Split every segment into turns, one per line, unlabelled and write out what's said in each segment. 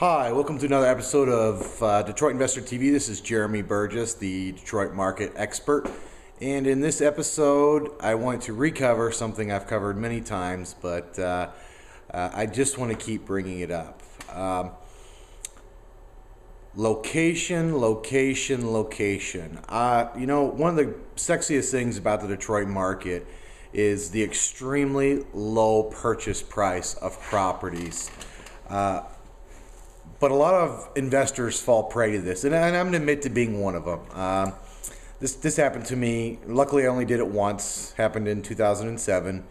Hi, welcome to another episode of Detroit Investor TV. This is Jeremy Burgess, the Detroit market expert. And in this episode, I want to recover something I've covered many times, but I just want to keep bringing it up. Location, location, location. One of the sexiest things about the Detroit market is the extremely low purchase price of properties. But a lot of investors fall prey to this, and I'm going to admit to being one of them. This happened to me. Luckily, I only did it once. Happened in 2007,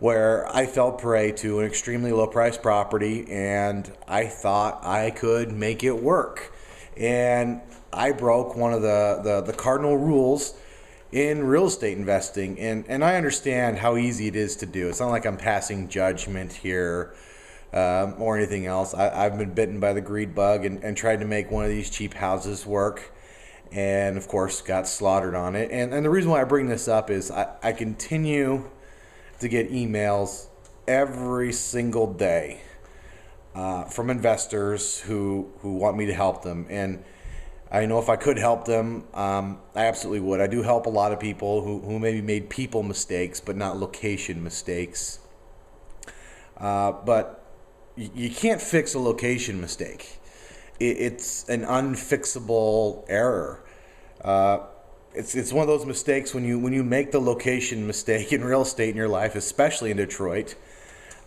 where I fell prey to an extremely low-priced property, and I thought I could make it work. And I broke one of the cardinal rules in real estate investing, and I understand how easy it is to do. It's not like I'm passing judgment here. Or anything else. I've been bitten by the greed bug and tried to make one of these cheap houses work, and of course got slaughtered on it. And the reason why I bring this up is I continue to get emails every single day from investors who want me to help them. And I know if I could help them, I absolutely would. I do help a lot of people who maybe made people mistakes, but not location mistakes. But you can't fix a location mistake. It's an unfixable error. It's one of those mistakes when you make the location mistake in real estate in your life, especially in Detroit.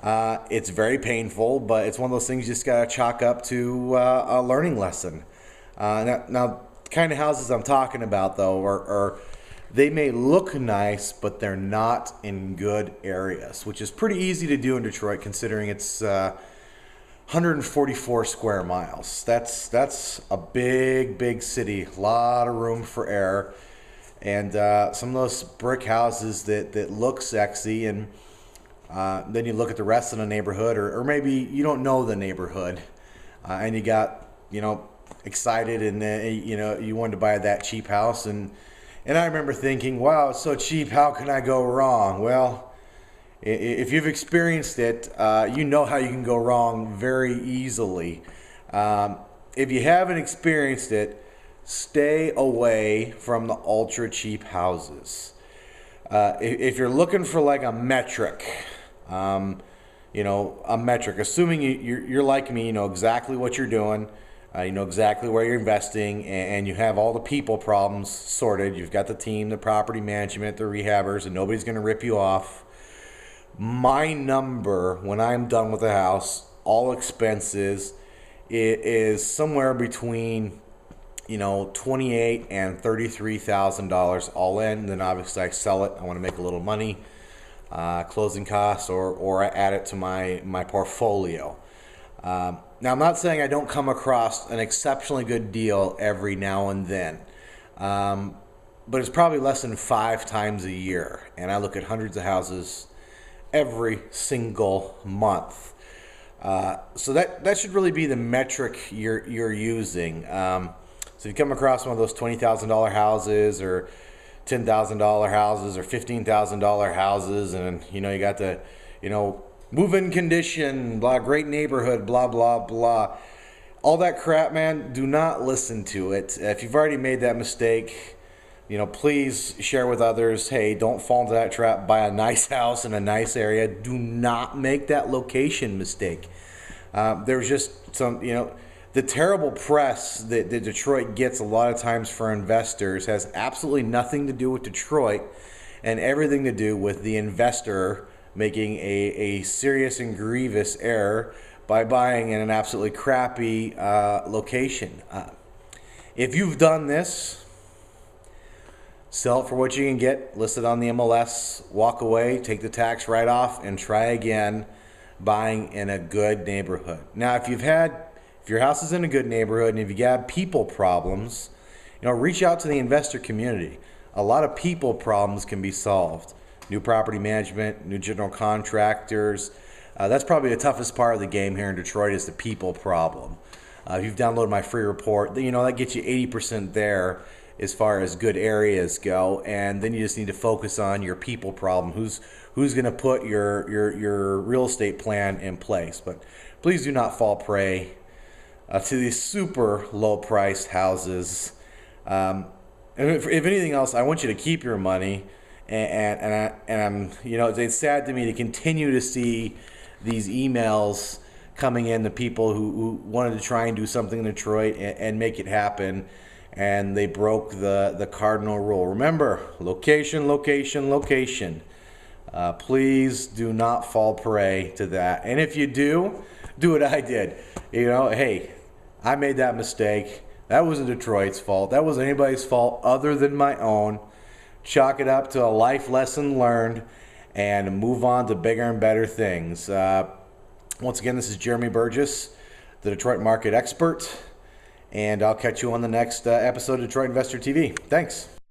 It's very painful, but it's one of those things you just gotta chalk up to a learning lesson. Now, the kind of houses I'm talking about though are they may look nice, but they're not in good areas, which is pretty easy to do in Detroit considering it's 144 square miles. That's a big city, a lot of room for error, and some of those brick houses that look sexy, and then you look at the rest of the neighborhood, or maybe you don't know the neighborhood, and you got excited, and you wanted to buy that cheap house, and I remember thinking, wow, it's so cheap, how can I go wrong? Well, if you've experienced it, you know how you can go wrong very easily. If you haven't experienced it, stay away from the ultra cheap houses. If you're looking for like a metric, assuming you're like me, you know exactly what you're doing, you know exactly where you're investing, and you have all the people problems sorted. You've got the team, the property management, the rehabbers, and nobody's going to rip you off. My number when I'm done with the house, all expenses, it is somewhere between $28,000 and $33,000 all in. And then obviously I sell it. I want to make a little money, closing costs, or I add it to my portfolio. Now I'm not saying I don't come across an exceptionally good deal every now and then, but it's probably less than 5 times a year, and I look at hundreds of houses every single month. So that should really be the metric you're using. So if you come across one of those $20,000 houses, or $10,000 houses, or $15,000 houses, and you got the move-in condition, blah, great neighborhood, blah blah blah, all that crap, man, do not listen to it. If you've already made that mistake, please share with others, hey, don't fall into that trap. Buy a nice house in a nice area. Do not make that location mistake. There's just some, the terrible press that Detroit gets a lot of times for investors has absolutely nothing to do with Detroit and everything to do with the investor making a serious and grievous error by buying in an absolutely crappy location. If you've done this, sell it for what you can get, list it on the MLS, walk away, take the tax write-off, and try again buying in a good neighborhood. Now, if your house is in a good neighborhood and if you got people problems, reach out to the investor community. A lot of people problems can be solved. New property management, new general contractors. That's probably the toughest part of the game here in Detroit, is the people problem. If you've downloaded my free report, that gets you 80% there as far as good areas go, and then you just need to focus on your people problem. Who's going to put your real estate plan in place? But please do not fall prey to these super low priced houses. And if anything else, I want you to keep your money. And I'm, it's sad to me to continue to see these emails coming in, the people who wanted to try and do something in Detroit and make it happen, and they broke the cardinal rule. Remember, location, location, location. Please do not fall prey to that. And if you do what I did. Hey, I made that mistake. That wasn't Detroit's fault. That wasn't anybody's fault other than my own. Chalk it up to a life lesson learned and move on to bigger and better things. Once again, this is Jeremy Burgess, the Detroit market expert, and I'll catch you on the next episode of Detroit Investor TV. Thanks.